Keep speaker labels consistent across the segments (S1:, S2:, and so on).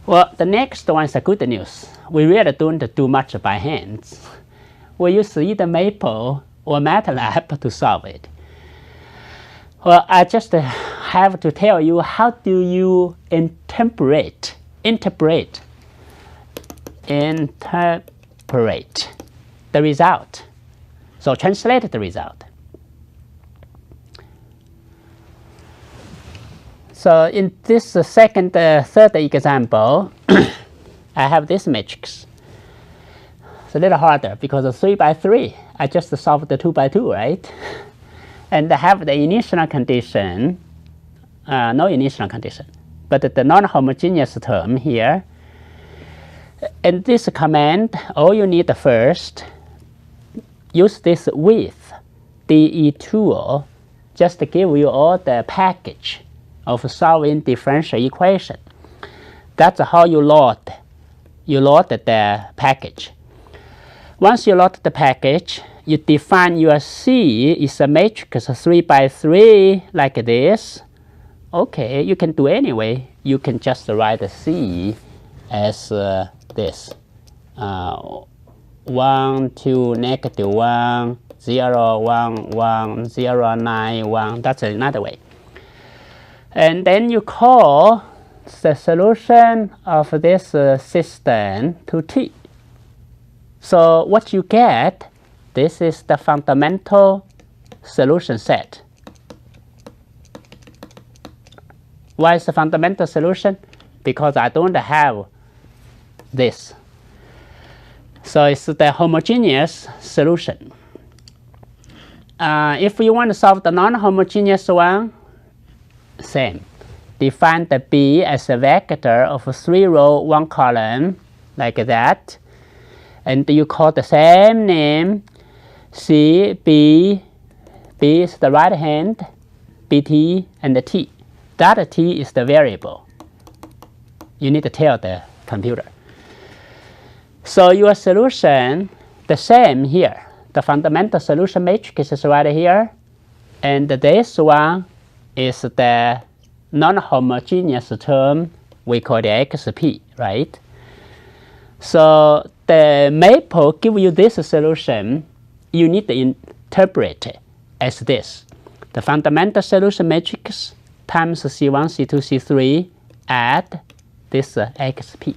S1: Well, the next one is the good news. We really don't do much by hands. We use either Maple or MATLAB to solve it. Well, I just have to tell you how do you interpret the result. So translate the result. So in this third example, I have this matrix. It's a little harder because of 3 by 3. I just solved the 2 by 2, right? And I have the initial condition, no initial condition, but the non-homogeneous term here. And this command, all you need first, use this with DE tool, just to give you all the package of solving differential equation. That's how you load the package. Once you load the package, you define your C is a matrix 3 by 3 like this. Okay, you can do anyway. You can just write the C as this. 1, 2, negative 1, 0, 1, 1, 0, 9, 1. That's another way. And then you call the solution of this system to T. So what you get, this is the fundamental solution set. Why is the fundamental solution? Because I don't have this. So it's the homogeneous solution. If you want to solve the non-homogeneous one, same. Define the B as a vector of 3 row, 1 column, like that. And you call the same name, C, B. B is the right hand, BT, and the T. That T is the variable. You need to tell the computer. So your solution, the same here. The fundamental solution matrix is right here. And this one is the non-homogeneous term, we call the XP, right? So the Maple give you this solution, you need to interpret it as this. The fundamental solution matrix times C1, C2, C3 add this XP.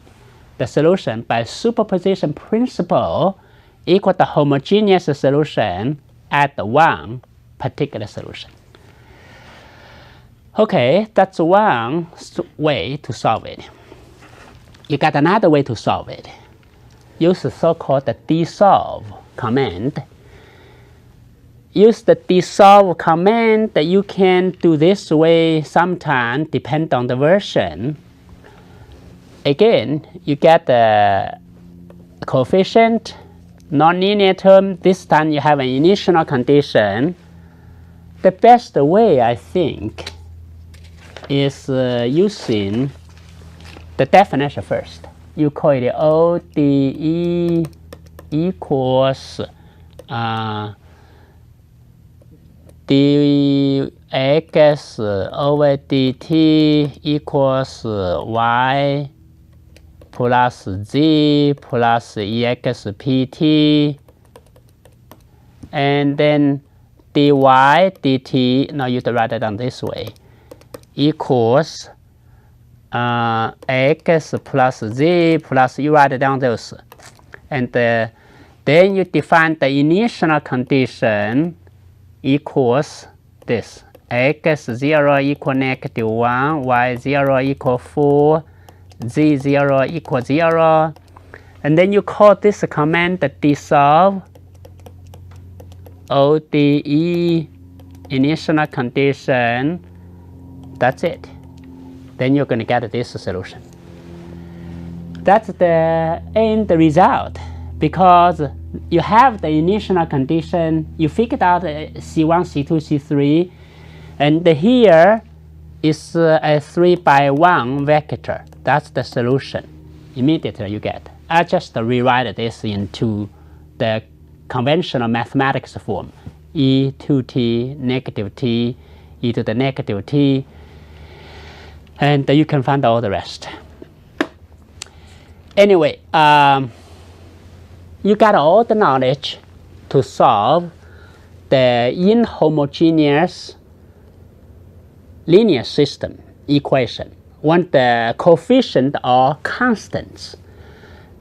S1: The solution by superposition principle equal the homogeneous solution at one particular solution. Okay, that's one way to solve it. You got another way to solve it. Use the so-called dissolve command. Use the dissolve command that you can do this way sometime, depend on the version. Again, you get the coefficient, nonlinear term. This time you have an initial condition. The best way, I think, is using the definition first. You call it ODE equals dx over dt equals y plus z plus expt, and then dy dt, now you write it down this way, equals x plus z plus, you write down those, and then you define the initial condition equals this, x0 equal negative 1, y0 equal 4, z0 equal 0, and then you call this command dissolve ODE initial condition. That's it. Then you're going to get this solution. That's the end result, because you have the initial condition, you figured out C1, C2, C3, and here is a 3 by 1 vector. That's the solution. Immediately you get. I just rewrite this into the conventional mathematics form. E to t, negative t, e to the negative t, and you can find all the rest. Anyway, you got all the knowledge to solve the inhomogeneous linear system equation when the coefficients are constants.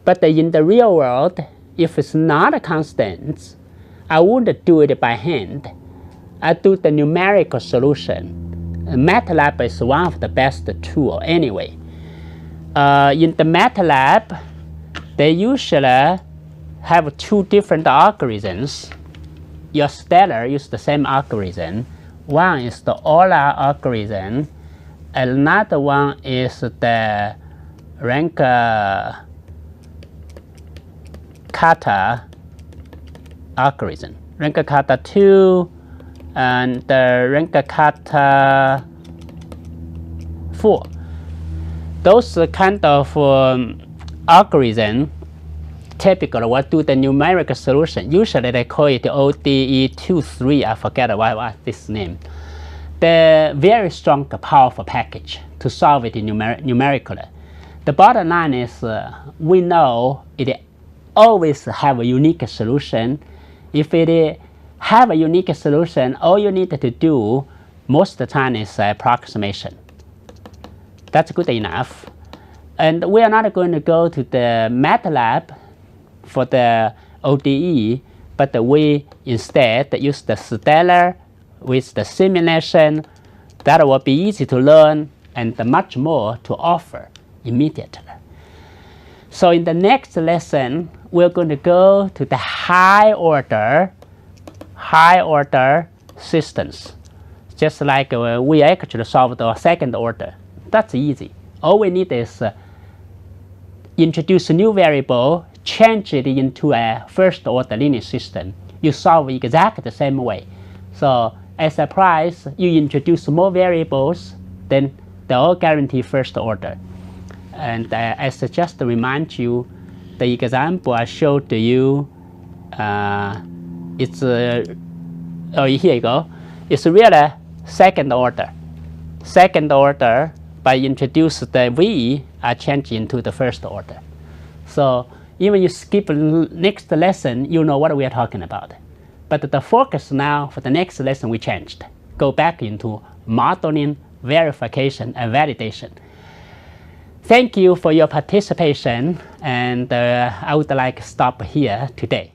S1: But in the real world, if it's not a constant, I wouldn't do it by hand. I do the numerical solution. MATLAB is one of the best tools anyway. In the MATLAB, they usually have two different algorithms. Your Stellar uses the same algorithm. One is the Euler algorithm, another one is the Runge-Kutta algorithm. Runge-Kutta 2 and the Runge-Kutta 4. Those kind of algorithm typically will do the numerical solution. Usually they call it ODE23. I forget what this name. The very strong, powerful package to solve it numerically. The bottom line is we know it always have a unique solution. If it have a unique solution, all you need to do most of the time is approximation. That's good enough. And we are not going to go to the MATLAB for the ODE, but we instead use the Stellar with the simulation. That will be easy to learn and much more to offer immediately. So in the next lesson, we're going to go to the high order systems. Just like we actually solved the second order. That's easy. All we need is introduce a new variable, change it into a first order linear system. You solve exactly the same way. So as a price, you introduce more variables, then they all guarantee first order. And as just to remind you, the example I showed to you, it's oh, here you go. It's really second order. Second order, by introduce the V, I change into the first order. So even you skip next lesson, you know what we are talking about. But the focus now for the next lesson we changed. Go back into modeling, verification, and validation. Thank you for your participation, and I would like to stop here today.